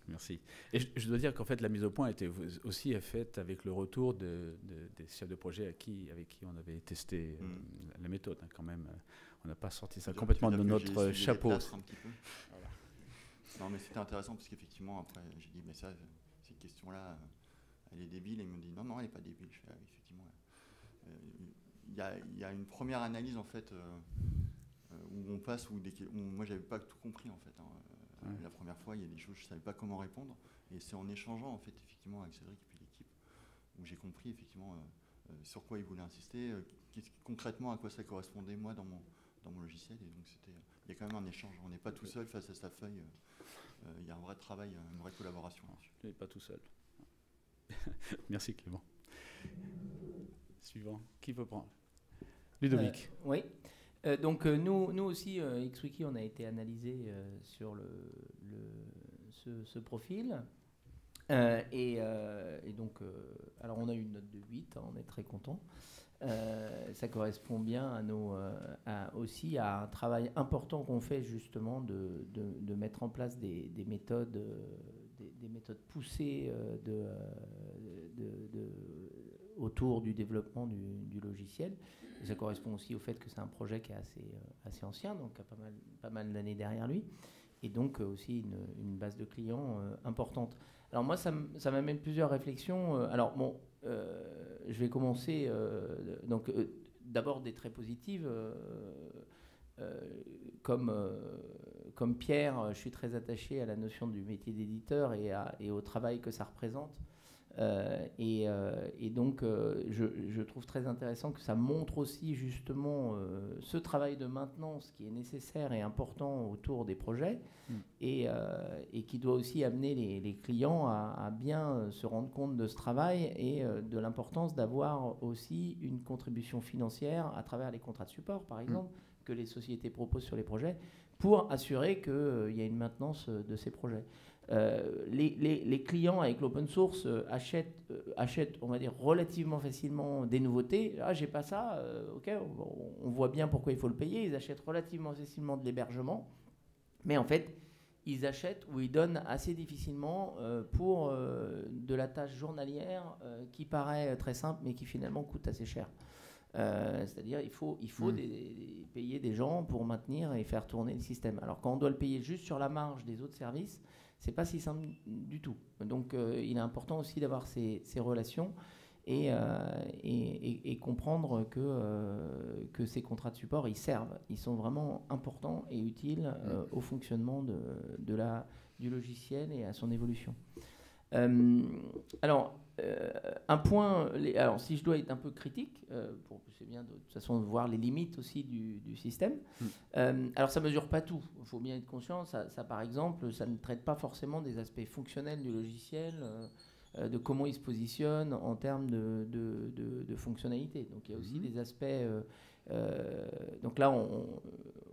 Merci. Et je dois dire qu'en fait, la mise au point était aussi faite avec le retour des chefs de projet avec qui on avait testé la méthode. Quand même, on n'a pas sorti ça complètement de notre chapeau. Un petit peu. Voilà. Non, mais c'était intéressant parce qu'effectivement, après, j'ai dit, mais ça, cette question-là, elle est débile. Et ils m'ont dit, non, elle n'est pas débile. Je fais, effectivement. Il y a une première analyse, en fait, où on passe, où moi, j'avais pas tout compris, en fait. La première fois, il y a des choses, je ne savais pas comment répondre. Et c'est en échangeant, en fait, effectivement, avec Cédric et puis l'équipe, où j'ai compris, effectivement, sur quoi il voulait insister, concrètement, à quoi ça correspondait, moi, dans dans mon logiciel. Et donc, il y a quand même un échange. On n'est pas tout seul face à sa feuille. Il y a un vrai travail, une vraie collaboration là-dessus. Je n'ai pas tout seul. Merci Clément. Suivant. Qui peut prendre? Ludovic. Oui. Donc nous aussi, XWiki, on a été analysé sur ce profil. Et donc, alors on a eu une note de 8, hein, on est très content. Ça correspond bien aussi à un travail important qu'on fait justement de mettre en place des méthodes poussées autour du développement du logiciel. Et ça correspond aussi au fait que c'est un projet qui est assez ancien, donc qui a pas mal d'années derrière lui, et donc aussi une base de clients importante. Alors moi, ça m'amène plusieurs réflexions. Alors bon, je vais commencer d'abord des traits positifs. Comme Pierre, je suis très attaché à la notion du métier d'éditeur et au travail que ça représente. Et donc, je trouve très intéressant que ça montre aussi justement ce travail de maintenance qui est nécessaire et important autour des projets et qui doit aussi amener les clients à bien se rendre compte de ce travail et de l'importance d'avoir aussi une contribution financière à travers les contrats de support, par exemple, que les sociétés proposent sur les projets pour assurer qu'il y a une maintenance de ces projets. Les clients avec l'open source achètent, on va dire, relativement facilement des nouveautés. Ah, j'ai pas ça, ok, on voit bien pourquoi il faut le payer. Ils achètent relativement facilement de l'hébergement, mais en fait, ils achètent ou ils donnent assez difficilement pour de la tâche journalière qui paraît très simple, mais qui finalement coûte assez cher. C'est-à-dire il faut payer des gens pour maintenir et faire tourner le système. Alors quand on doit le payer juste sur la marge des autres services, c'est pas si simple du tout. Donc il est important aussi d'avoir ces relations et comprendre que ces contrats de support, ils servent. Ils sont vraiment importants et utiles au fonctionnement du logiciel et à son évolution. Un point, alors si je dois être un peu critique, c'est bien de toute façon de voir les limites aussi du système. Alors ça mesure pas tout, il faut bien être conscient. Ça par exemple, ça ne traite pas forcément des aspects fonctionnels du logiciel, de comment il se positionne en termes de fonctionnalité. Donc il y a aussi des aspects. Donc là,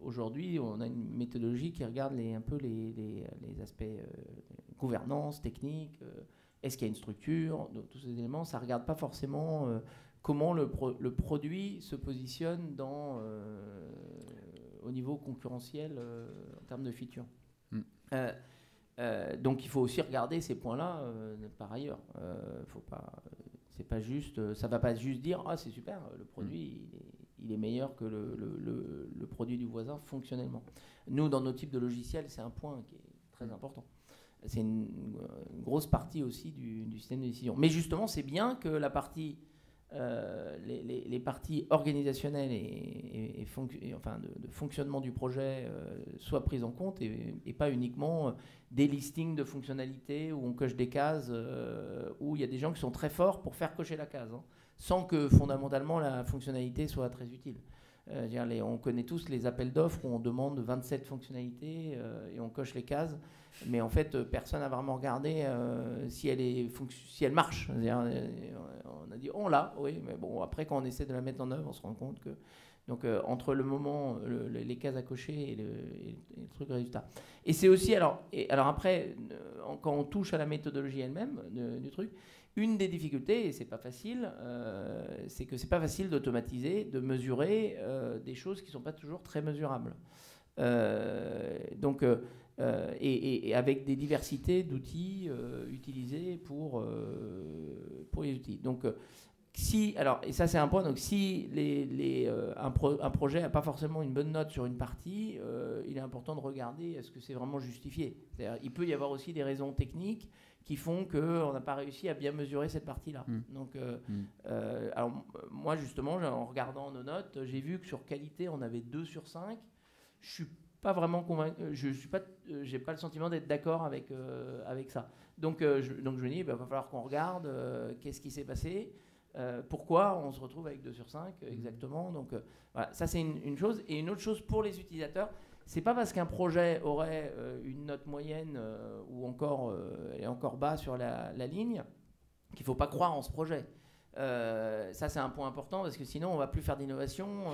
aujourd'hui, on a une méthodologie qui regarde un peu les aspects gouvernance, technique. Est-ce qu'il y a une structure? Donc, tous ces éléments, ça ne regarde pas forcément comment le produit se positionne au niveau concurrentiel en termes de features. Donc il faut aussi regarder ces points-là par ailleurs. C'est pas juste, ça ne va pas juste dire « Ah, c'est super, le produit il est meilleur que le produit du voisin fonctionnellement ». Nous, dans nos types de logiciels, c'est un point qui est très important. C'est une grosse partie aussi du système de décision. Mais justement, c'est bien que la partie, les parties organisationnelles et de fonctionnement du projet soient prises en compte et pas uniquement des listings de fonctionnalités où on coche des cases, où il y a des gens qui sont très forts pour faire cocher la case, hein, sans que fondamentalement la fonctionnalité soit très utile. On connaît tous les appels d'offres où on demande 27 fonctionnalités et on coche les cases, mais en fait personne n'a vraiment regardé si elle marche. On a dit on l'a, oui, mais bon après quand on essaie de la mettre en œuvre, on se rend compte que donc entre le moment, les cases à cocher et le truc résultat. Et c'est aussi alors après quand on touche à la méthodologie elle-même du truc. Une des difficultés, et c'est pas facile, c'est que c'est pas facile d'automatiser, de mesurer des choses qui sont pas toujours très mesurables. Et avec des diversités d'outils utilisés pour les outils. Donc, et ça c'est un point. Donc, si un projet n'a pas forcément une bonne note sur une partie, il est important de regarder est-ce que c'est vraiment justifié. C'est-à-dire, il peut y avoir aussi des raisons techniques qui font qu'on n'a pas réussi à bien mesurer cette partie-là. Donc, alors, moi, justement, en regardant nos notes, j'ai vu que sur qualité, on avait 2 sur 5. Je ne suis pas vraiment convaincu, j'ai pas le sentiment d'être d'accord avec ça. Donc, je me dis, il va falloir qu'on regarde qu'est-ce qui s'est passé. Pourquoi on se retrouve avec 2 sur 5 exactement. Donc voilà, ça c'est une chose. Et une autre chose pour les utilisateurs, c'est pas parce qu'un projet aurait une note moyenne ou encore est encore bas sur la ligne qu'il faut pas croire en ce projet. Ça c'est un point important parce que sinon on va plus faire d'innovation,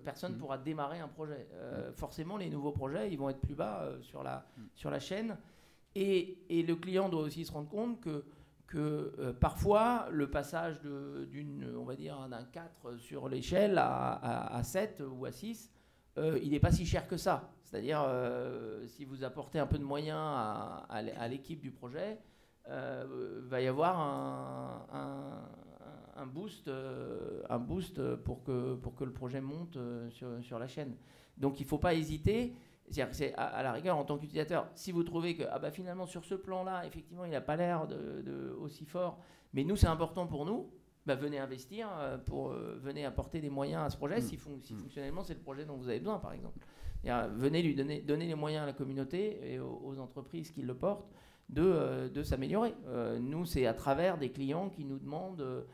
personne ne pourra démarrer un projet. Forcément les nouveaux projets ils vont être plus bas sur la chaîne et le client doit aussi se rendre compte que parfois le passage on va dire d'un 4 sur l'échelle à 7 ou à 6 il n'est pas si cher que ça. C'est-à-dire si vous apportez un peu de moyens à l'équipe du projet, va y avoir un boost pour que le projet monte sur la chaîne. Donc il ne faut pas hésiter. C'est-à-dire que c'est à la rigueur, en tant qu'utilisateur, si vous trouvez que finalement sur ce plan-là, effectivement, il n'a pas l'air aussi fort, mais nous, c'est important pour nous, venez investir, venez apporter des moyens à ce projet, si fonctionnellement, c'est le projet dont vous avez besoin, par exemple. Venez lui donner les moyens à la communauté et aux entreprises qui le portent de s'améliorer. Nous, c'est à travers des clients qui nous demandent,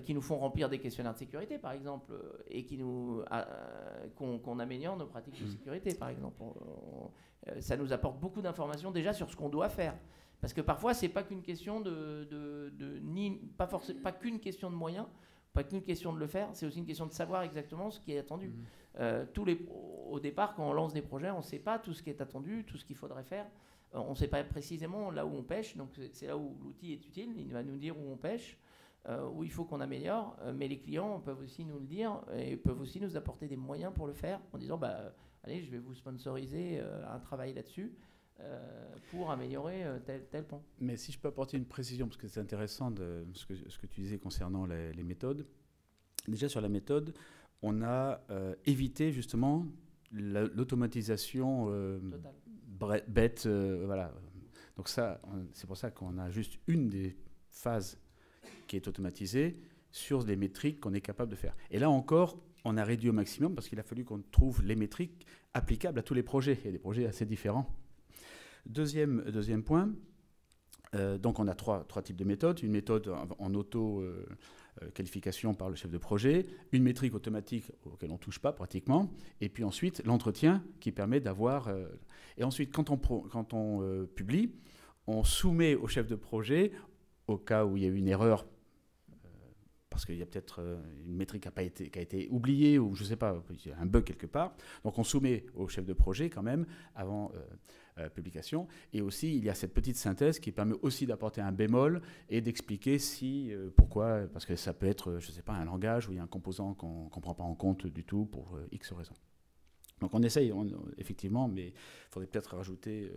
qui nous font remplir des questionnaires de sécurité, par exemple, et qu'on améliore nos pratiques de sécurité, par exemple. Ça nous apporte beaucoup d'informations déjà sur ce qu'on doit faire. Parce que parfois, c'est pas qu'une question pas qu'une question de moyens, pas qu'une question de le faire, c'est aussi une question de savoir exactement ce qui est attendu. Au départ, quand on lance des projets, on ne sait pas tout ce qui est attendu, tout ce qu'il faudrait faire. On ne sait pas précisément là où on pêche, donc c'est là où l'outil est utile. Il va nous dire où on pêche, où il faut qu'on améliore, mais les clients peuvent aussi nous le dire et peuvent aussi nous apporter des moyens pour le faire en disant allez, je vais vous sponsoriser un travail là-dessus pour améliorer tel point. Mais si je peux apporter une précision, parce que c'est intéressant ce que tu disais concernant les méthodes. Déjà sur la méthode, on a évité justement l'automatisation bête, voilà. Donc ça, c'est pour ça qu'on a juste une des phases qui est automatisée sur des métriques qu'on est capable de faire. Et là encore, on a réduit au maximum parce qu'il a fallu qu'on trouve les métriques applicables à tous les projets. Il y a des projets assez différents. Deuxième point, donc on a trois types de méthodes. Une méthode en auto-qualification par le chef de projet, une métrique automatique auquel on ne touche pas pratiquement, et puis ensuite l'entretien qui permet d'avoir... et ensuite, quand on publie, on soumet au chef de projet, au cas où il y a eu une erreur, parce qu'il y a peut-être une métrique qui a été oubliée, ou je ne sais pas, il y a un bug quelque part. Donc on soumet au chef de projet quand même avant publication. Et aussi, il y a cette petite synthèse qui permet aussi d'apporter un bémol et d'expliquer pourquoi, parce que ça peut être, je ne sais pas, un langage où il y a un composant qu'on ne prend pas en compte du tout pour X raisons. Donc on essaye, effectivement, mais il faudrait peut-être rajouter...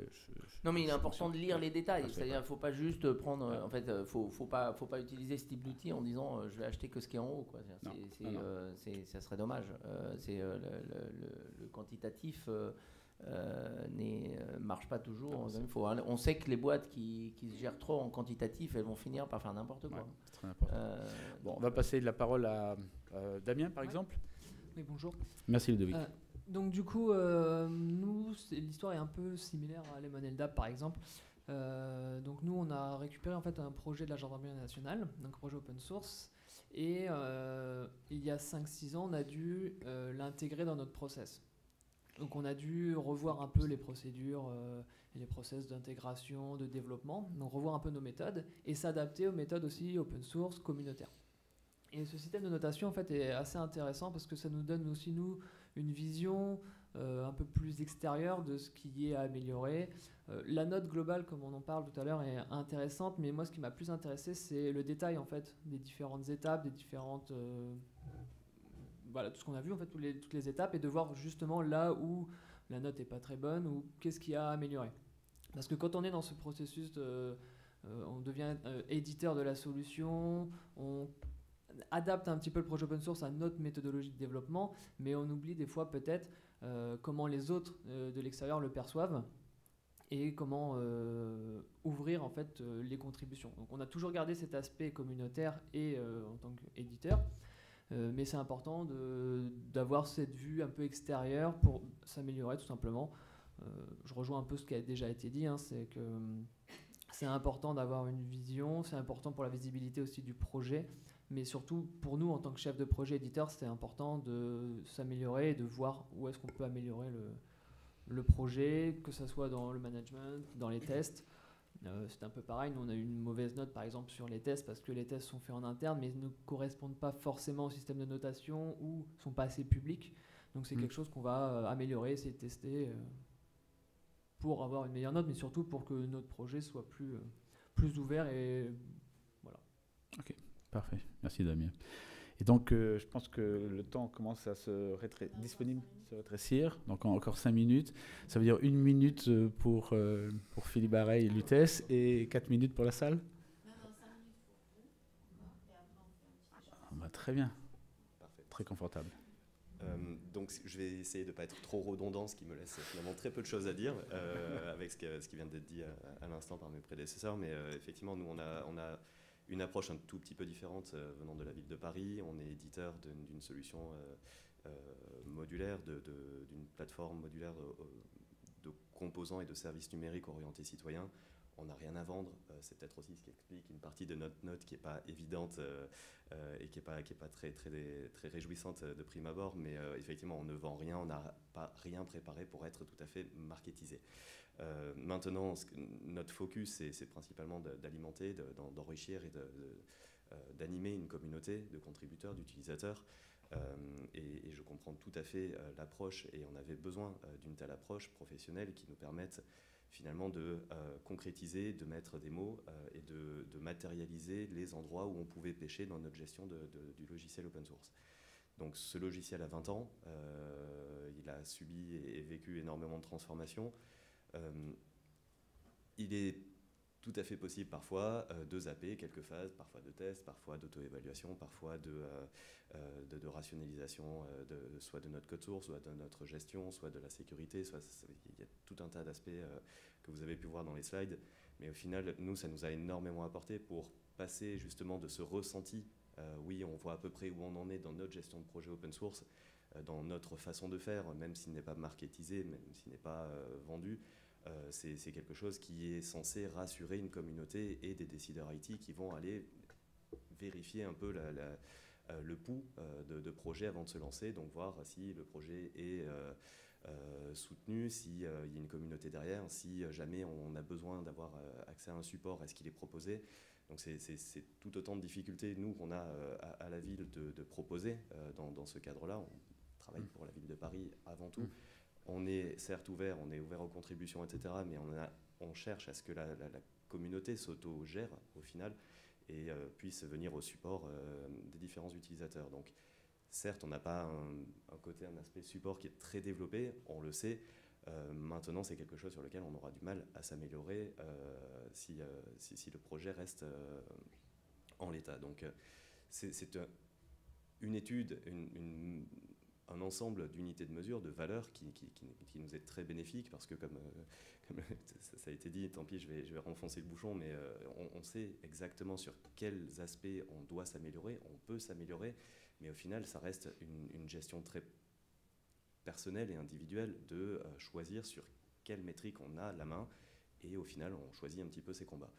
non, mais il est important de lire les détails. C'est-à-dire qu'il ne faut pas juste prendre... En fait, faut pas utiliser ce type d'outil en disant je vais acheter que ce qui est en haut, quoi. Ça serait dommage. Le quantitatif marche pas toujours. On sait que les boîtes qui se gèrent trop en quantitatif, elles vont finir par faire n'importe quoi. Ouais, c'est très important. Bon, on va passer la parole à Damien, par exemple. Oui, bonjour. Merci Ludovic. Donc du coup, nous, l'histoire est un peu similaire à Lemon LDAP par exemple. Donc nous, on a récupéré en fait un projet de la Gendarmerie nationale, donc un projet open source, et il y a 5-6 ans, on a dû l'intégrer dans notre process. Donc on a dû revoir un peu les procédures et les process d'intégration, de développement, donc revoir un peu nos méthodes et s'adapter aux méthodes aussi open source communautaires. Et ce système de notation en fait est assez intéressant parce que ça nous donne aussi une vision un peu plus extérieure de ce qui est à améliorer. La note globale, comme on en parle tout à l'heure, est intéressante, mais moi ce qui m'a plus intéressé, c'est le détail en fait des différentes étapes, des différentes voilà, tout ce qu'on a vu en fait, toutes les étapes, et de voir justement là où la note n'est pas très bonne ou qu'est-ce qu'il y a à améliorer. Parce que quand on est dans ce processus on devient éditeur de la solution, on adapte un petit peu le projet open source à notre méthodologie de développement, mais on oublie des fois peut-être comment les autres de l'extérieur le perçoivent et comment ouvrir en fait les contributions. Donc on a toujours gardé cet aspect communautaire et en tant qu'éditeur, mais c'est important d'avoir cette vue un peu extérieure pour s'améliorer tout simplement. Je rejoins un peu ce qui a déjà été dit, hein, c'est que c'est important d'avoir une vision, c'est important pour la visibilité aussi du projet. Mais surtout, pour nous, en tant que chef de projet éditeur, c'était important de s'améliorer et de voir où est-ce qu'on peut améliorer le projet, que ce soit dans le management, dans les tests. C'est un peu pareil, nous on a eu une mauvaise note par exemple sur les tests parce que les tests sont faits en interne mais ne correspondent pas forcément au système de notation ou sont pas assez publics. Donc c'est quelque chose qu'on va améliorer, essayer de tester pour avoir une meilleure note, mais surtout pour que notre projet soit plus ouvert et voilà. Ok, parfait. Merci Damien. Et donc, je pense que le temps commence à se rétrécir. Donc, encore 5 minutes. Ça veut dire 1 minute pour Philippe Barret et Lutèce et 4 minutes pour la salle. Non, 5 minutes pour vous. Et après, on fait un petit échange. Très bien. Parfait. Très confortable. Donc, je vais essayer de ne pas être trop redondant, ce qui me laisse finalement très peu de choses à dire avec ce qui vient d'être dit à l'instant par mes prédécesseurs. Mais effectivement, nous, on a une approche un tout petit peu différente venant de la ville de Paris. On est éditeur d'une solution modulaire, d'une plateforme modulaire de composants et de services numériques orientés citoyens. On n'a rien à vendre. C'est peut-être aussi ce qui explique une partie de notre note qui n'est pas évidente et qui n'est pas très réjouissante de prime abord. Mais effectivement, on ne vend rien, on n'a pas rien préparé pour être tout à fait marketisé. Maintenant, notre focus, c'est principalement d'alimenter, d'enrichir et d'animer une communauté de contributeurs, d'utilisateurs. Et je comprends tout à fait l'approche, et on avait besoin d'une telle approche professionnelle qui nous permette finalement de concrétiser, de mettre des mots et de matérialiser les endroits où on pouvait pêcher dans notre gestion du logiciel open source. Donc ce logiciel a 20 ans, il a subi et vécu énormément de transformations. Il est tout à fait possible parfois de zapper quelques phases, parfois de tests, parfois d'auto-évaluation, parfois de rationalisation, soit de notre code source, soit de notre gestion, soit de la sécurité. Il y a tout un tas d'aspects que vous avez pu voir dans les slides. Mais au final, nous, ça nous a énormément apporté pour passer justement de ce ressenti. Oui, on voit à peu près où on en est dans notre gestion de projet open source, dans notre façon de faire, même s'il n'est pas marketisé, même s'il n'est pas vendu. C'est quelque chose qui est censé rassurer une communauté et des décideurs IT qui vont aller vérifier un peu le pouls de projet avant de se lancer, donc voir si le projet est soutenu, s'il y a une communauté derrière, si jamais on a besoin d'avoir accès à un support, est-ce qu'il est proposé. Donc c'est tout autant de difficultés, nous, qu'on a à la ville de proposer dans ce cadre-là. On travaille pour la ville de Paris avant tout. On est certes ouvert, on est ouvert aux contributions, etc., mais on cherche à ce que la communauté s'auto-gère au final et puisse venir au support des différents utilisateurs. Donc certes, on n'a pas un aspect support qui est très développé, on le sait. Maintenant, c'est quelque chose sur lequel on aura du mal à s'améliorer si le projet reste en l'état. Donc c'est une étude, un ensemble d'unités de mesure, de valeurs qui nous est très bénéfique parce que comme ça a été dit, tant pis, je vais renfoncer le bouchon, mais on sait exactement sur quels aspects on doit s'améliorer, on peut s'améliorer, mais au final, ça reste une gestion très personnelle et individuelle de choisir sur quelle métrique on a la main, et au final, on choisit un petit peu ses combats.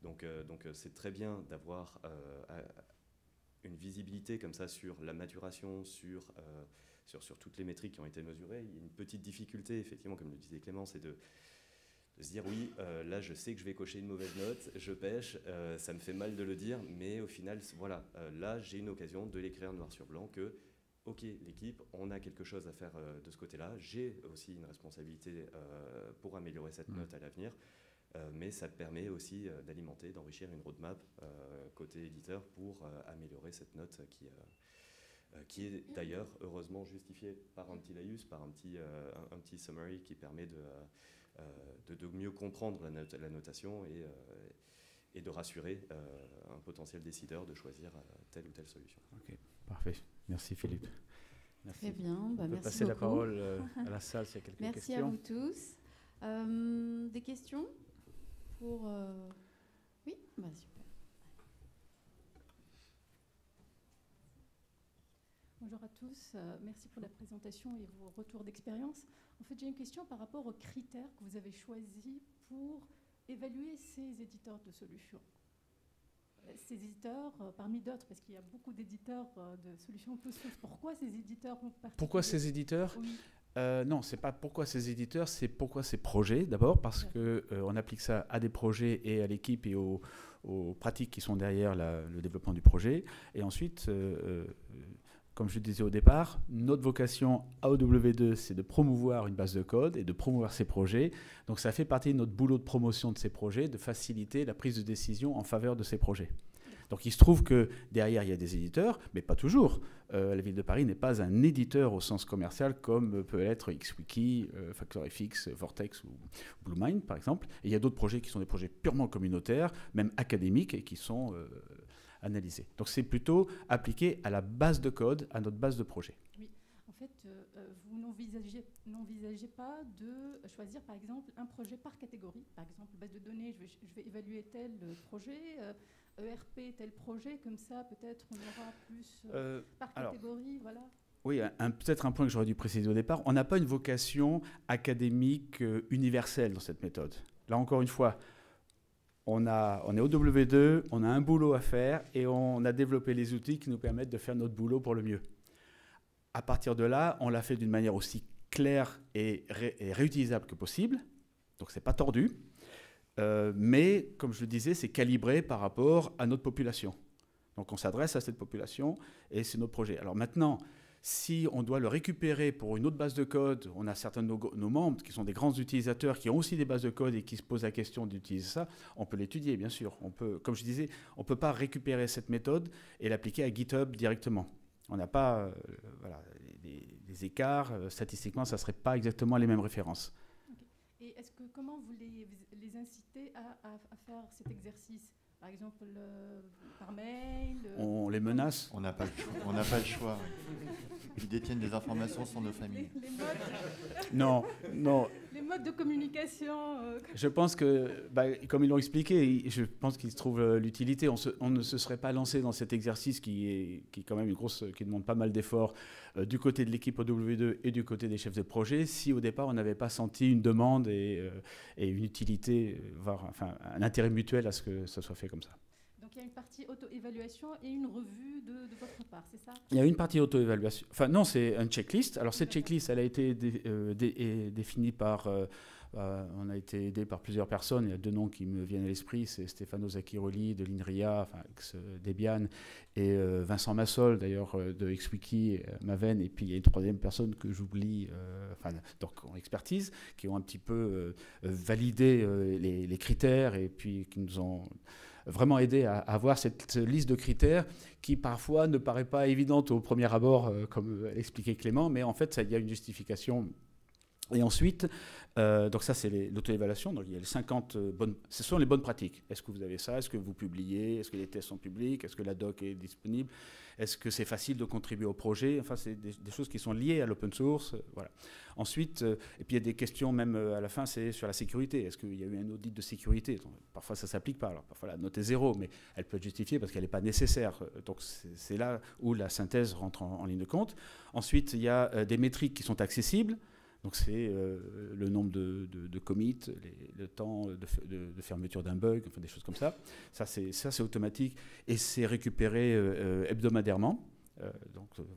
Donc c'est très bien d'avoir une visibilité comme ça sur la maturation, sur toutes les métriques qui ont été mesurées. Il y a une petite difficulté, effectivement, comme le disait Clément, c'est de se dire oui, là je sais que je vais cocher une mauvaise note, je pêche, ça me fait mal de le dire, mais au final, voilà, là j'ai une occasion de l'écrire noir sur blanc que, ok, l'équipe, on a quelque chose à faire de ce côté-là, j'ai aussi une responsabilité pour améliorer cette note à l'avenir, mais ça permet aussi d'alimenter, d'enrichir une roadmap côté éditeur pour améliorer cette note qui est d'ailleurs heureusement justifiée par un petit laïus, par un petit summary qui permet de mieux comprendre la notation et de rassurer un potentiel décideur de choisir telle ou telle solution. Ok, parfait. Merci Philippe. Merci. Très bien, On peut merci passer beaucoup. la parole à la salle s'il y a quelques merci questions. Merci à vous tous. Des questions pour... Oui, bah, super. Bonjour à tous, merci pour la présentation et vos retours d'expérience. En fait, j'ai une question par rapport aux critères que vous avez choisis pour évaluer ces éditeurs de solutions. ces éditeurs, parmi d'autres, parce qu'il y a beaucoup d'éditeurs de solutions open source, pourquoi ces éditeurs en particulier? Pourquoi ces éditeurs? Oui. Non, c'est pas pourquoi ces éditeurs, c'est pourquoi ces projets. D'abord parce qu'on applique ça à des projets et à l'équipe et aux pratiques qui sont derrière le développement du projet. Et ensuite, comme je le disais au départ, notre vocation à OW2, c'est de promouvoir une base de code et de promouvoir ces projets. Donc ça fait partie de notre boulot de promotion de ces projets, de faciliter la prise de décision en faveur de ces projets. Donc il se trouve que derrière, il y a des éditeurs, mais pas toujours. La Ville de Paris n'est pas un éditeur au sens commercial comme peut l'être XWiki, FactorFX, Vortex ou BlueMind, par exemple. Et il y a d'autres projets qui sont des projets purement communautaires, même académiques, et qui sont analysés. Donc c'est plutôt appliqué à la base de code, à notre base de projet. Oui. En fait, vous n'envisagez pas de choisir, par exemple, un projet par catégorie. Par exemple, base de données, je vais évaluer tel projet, ERP, tel projet, comme ça, peut-être on aura plus par catégorie, voilà. Oui, peut-être un point que j'aurais dû préciser au départ. On n'a pas une vocation académique universelle dans cette méthode. Là, encore une fois, on est au W2, on a un boulot à faire et on a développé les outils qui nous permettent de faire notre boulot pour le mieux. À partir de là, on l'a fait d'une manière aussi claire et réutilisable que possible. Donc, ce n'est pas tordu. Mais, comme je le disais, c'est calibré par rapport à notre population. Donc, on s'adresse à cette population et c'est notre projet. Alors maintenant, si on doit le récupérer pour une autre base de code, on a certains de nos membres qui sont des grands utilisateurs, qui ont aussi des bases de code et qui se posent la question d'utiliser ça, on peut l'étudier, bien sûr. On peut, comme je disais, on ne peut pas récupérer cette méthode et l'appliquer à GitHub directement. On n'a pas voilà, des écarts. Statistiquement, ça ne serait pas exactement les mêmes références. Okay. Et comment vous les incitez à faire cet exercice? Par exemple, par mail On les menace. On n'a pas le choix. Oui. Ils détiennent des informations sur nos familles. Les modes Non. Les modes de communication. Je pense que, comme ils l'ont expliqué, je pense qu'ils se trouvent l'utilité. On ne se serait pas lancé dans cet exercice qui est quand même qui demande pas mal d'efforts du côté de l'équipe OW2 et du côté des chefs de projet, si au départ on n'avait pas senti une demande et une utilité, voire un intérêt mutuel à ce que ça soit fait comme ça. Donc il y a une partie auto-évaluation et une revue de votre part, c'est ça? Il y a une partie auto-évaluation. Enfin non, c'est une checklist. Alors cette checklist, elle a été définie par... on a été aidé par plusieurs personnes. Il y a deux noms qui me viennent à l'esprit. C'est Stefano Zacchiroli de l'INRIA, ex-Debian, et Vincent Massol, d'ailleurs, de XWiki, Maven. Et puis il y a une troisième personne que j'oublie, donc en expertise, qui ont un petit peu validé les critères et puis qui nous ont vraiment aidé à avoir cette liste de critères qui parfois ne paraît pas évidente au premier abord, comme l'expliquait Clément, mais en fait, il y a une justification. Et ensuite, donc ça c'est l'auto-évaluation, donc il y a les 50 ce sont les bonnes pratiques. Est-ce que vous avez ça? Est-ce que vous publiez? Est-ce que les tests sont publics? Est-ce que la doc est disponible? Est-ce que c'est facile de contribuer au projet? Enfin, c'est des choses qui sont liées à l'open source. Voilà. Ensuite, et puis il y a des questions même à la fin, c'est sur la sécurité. Est-ce qu'il y a eu un audit de sécurité? Donc, parfois ça ne s'applique pas. Alors, parfois la note est 0, mais elle peut être justifiée parce qu'elle n'est pas nécessaire. Donc c'est là où la synthèse rentre en ligne de compte. Ensuite, il y a des métriques qui sont accessibles. Donc c'est le nombre de commits, le temps de fermeture d'un bug, enfin des choses comme ça. Ça c'est automatique et c'est récupéré hebdomadairement.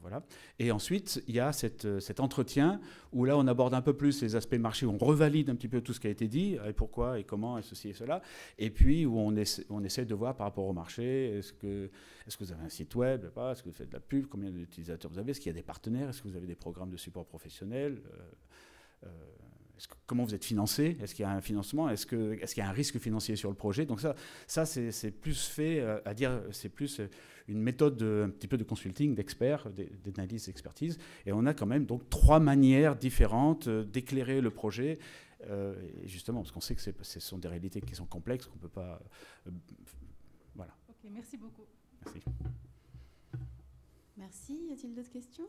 Voilà. Et ensuite, il y a cet entretien où là, on aborde un peu plus les aspects marché, où on revalide un petit peu tout ce qui a été dit, et pourquoi, et comment, et ceci et cela. Et puis, où on essaie de voir par rapport au marché, est-ce que vous avez un site web, est-ce que vous faites de la pub, combien d'utilisateurs vous avez, est-ce qu'il y a des partenaires, est-ce que vous avez des programmes de support professionnel, comment vous êtes financé, est-ce qu'il y a un financement, est-ce qu'il y a un risque financier sur le projet. Donc ça c'est plus fait à dire, c'est plus une méthode un petit peu de consulting, d'experts, d'analyse, d'expertise. Et on a quand même donc 3 manières différentes d'éclairer le projet, et justement parce qu'on sait que ce sont des réalités qui sont complexes, qu'on ne peut pas... voilà. Ok, merci beaucoup. Merci. Merci. Y a-t-il d'autres questions?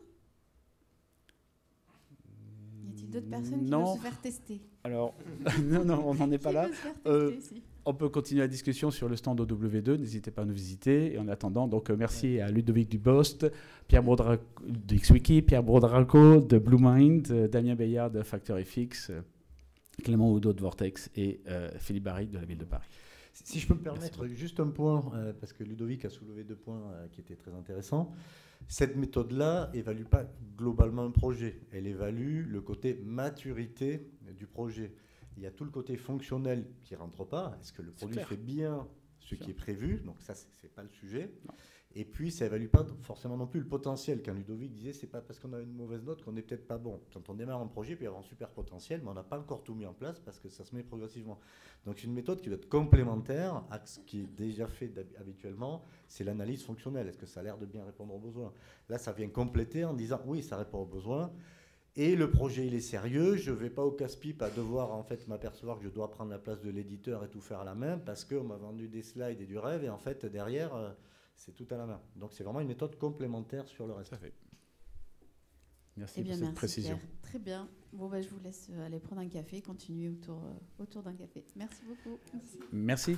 Y a-t-il d'autres personnes qui veulent se faire tester? Alors, non, on n'en est pas là. On peut continuer la discussion sur le stand OW2. N'hésitez pas à nous visiter. Et en attendant, donc merci à Ludovic Dubost, Pierre Baudraco de XWiki, Pierre Baudraco de BlueMind, Damien Bayard de FactorFX, Clément Oudot de Vortex et Philippe Barry de la Ville de Paris. Si je peux me permettre juste un point, parce que Ludovic a soulevé 2 points qui étaient très intéressants. Cette méthode-là évalue pas globalement un projet. Elle évalue le côté maturité du projet. Il y a tout le côté fonctionnel qui ne rentre pas. Est-ce que le produit fait bien ce qui est prévu? Donc ça, ce n'est pas le sujet. Non. Et puis, ça n'évalue pas forcément non plus le potentiel. Quand Ludovic disait, c'est pas parce qu'on a une mauvaise note qu'on n'est peut-être pas bon. Quand on démarre un projet, il peut y avoir un super potentiel, mais on n'a pas encore tout mis en place parce que ça se met progressivement. Donc, c'est une méthode qui doit être complémentaire à ce qui est déjà fait habituellement, c'est l'analyse fonctionnelle. Est-ce que ça a l'air de bien répondre aux besoins? Là, ça vient compléter en disant, oui, ça répond aux besoins. Et le projet, il est sérieux. Je ne vais pas au casse-pipe à devoir en fait m'apercevoir que je dois prendre la place de l'éditeur et tout faire à la main parce qu'on m'a vendu des slides et du rêve. Et en fait, derrière... c'est tout à la main. Donc c'est vraiment une méthode complémentaire sur le reste. Tout à fait. Merci Eh bien, pour cette merci, précision. Pierre. Très bien. Bon, je vous laisse aller prendre un café, continuer autour d'un café. Merci beaucoup. Merci.